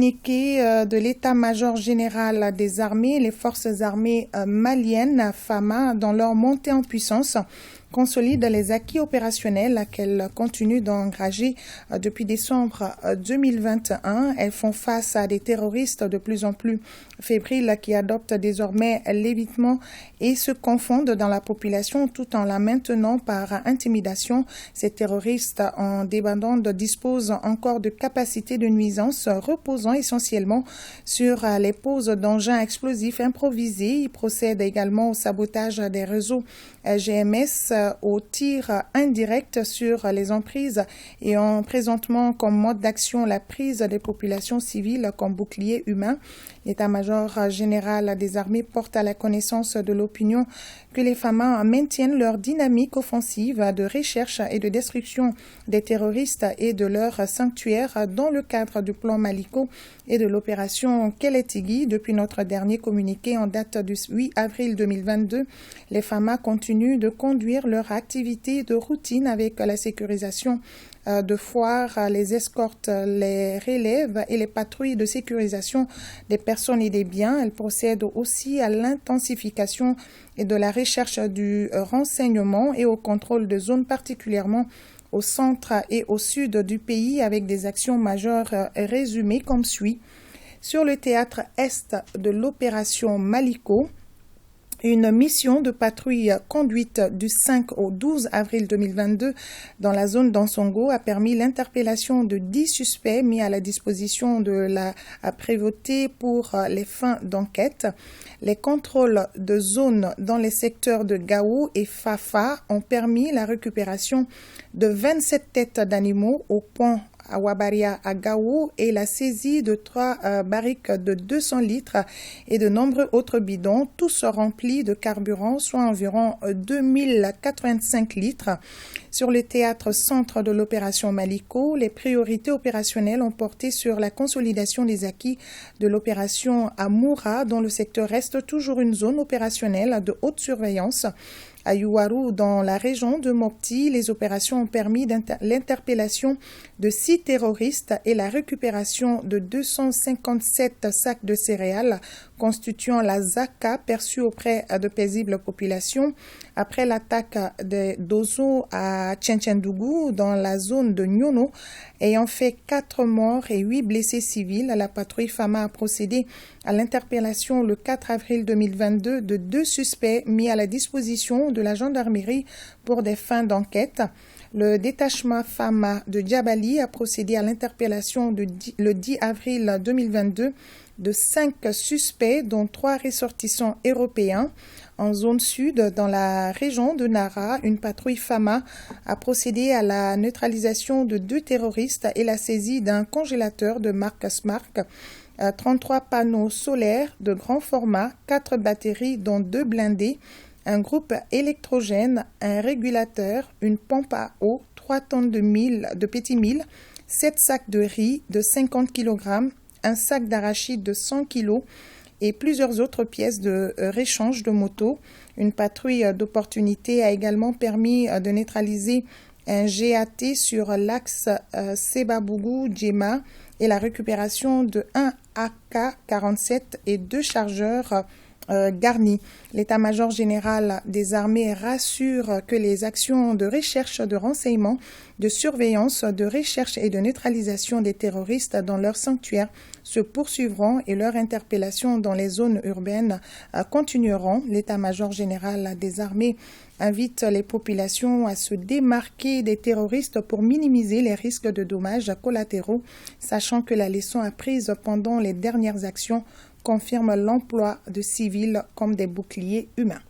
communiqué de l'état-major général des armées, les forces armées maliennes, FAMA, dans leur montée en puissance, consolident les acquis opérationnels qu'elles continuent d'engager depuis décembre 2021. Elles font face à des terroristes de plus en plus fébriles qui adoptent désormais l'évitement et se confondent dans la population tout en la maintenant par intimidation. Ces terroristes en débandade disposent encore de capacités de nuisance reposant essentiellement sur les poses d'engins explosifs improvisés. Ils procèdent également au sabotage des réseaux GMS, aux tirs indirects sur les emprises et ont présentement comme mode d'action la prise des populations civiles comme bouclier humain. L'état-major général des armées porte à la connaissance de l'opinion que les FAMA maintiennent leur dynamique offensive de recherche et de destruction des terroristes et de leurs sanctuaires dans le cadre du plan Maliko et de l'opération Keletigui. Depuis notre dernier communiqué en date du 8 avril 2022, les FAMA continuent de conduire leur activité de routine avec la sécurisation de foires, les escortes, les relèves et les patrouilles de sécurisation des personnes et des biens. Elles procèdent aussi à l'intensification et de la recherche du renseignement et au contrôle de zones particulièrement au centre et au sud du pays avec des actions majeures résumées comme suit. Sur le théâtre est de l'opération Maliko, une mission de patrouille conduite du 5 au 12 avril 2022 dans la zone d'Ansongo a permis l'interpellation de 10 suspects mis à la disposition de la prévôté pour les fins d'enquête. Les contrôles de zone dans les secteurs de Gao et Fafa ont permis la récupération de 27 têtes d'animaux au pont à Wabaria à Gao et la saisie de 3 barriques de 200 litres et de nombreux autres bidons, tous remplis de carburant, soit environ 2085 litres. Sur le théâtre centre de l'opération Maliko, les priorités opérationnelles ont porté sur la consolidation des acquis de l'opération Amoura, dont le secteur reste toujours une zone opérationnelle de haute surveillance. À Yuwaru, dans la région de Mopti, les opérations ont permis l'interpellation de 6 terroristes et la récupération de 257 sacs de céréales constituant la zaka perçue auprès de paisibles populations. Après l'attaque de Dozo à Tchendougou, dans la zone de Nyono, ayant fait 4 morts et 8 blessés civils, la patrouille FAMA a procédé à l'interpellation le 4 avril 2022 de 2 suspects mis à la disposition de la gendarmerie pour des fins d'enquête. Le détachement FAMA de Djabali a procédé à l'interpellation le 10 avril 2022 de 5 suspects, dont 3 ressortissants européens. En zone sud, dans la région de Nara, une patrouille FAMA a procédé à la neutralisation de 2 terroristes et la saisie d'un congélateur de marque Smark, 33 panneaux solaires de grand format, 4 batteries dont 2 blindés, un groupe électrogène, un régulateur, une pompe à eau, 3 tonnes de petits mil, 7 sacs de riz de 50 kg, un sac d'arachide de 100 kg et plusieurs autres pièces de réchange de moto. Une patrouille d'opportunité a également permis de neutraliser un GAT sur l'axe Sebabougou-Djema et la récupération de 1 AK-47 et 2 chargeurs garnis. L'état-major général des armées rassure que les actions de recherche, de renseignement, de surveillance, de recherche et de neutralisation des terroristes dans leurs sanctuaires se poursuivront et leur interpellation dans les zones urbaines continueront. L'état-major général des armées invite les populations à se démarquer des terroristes pour minimiser les risques de dommages collatéraux, sachant que la leçon apprise pendant les dernières actions confirme l'emploi de civils comme des boucliers humains.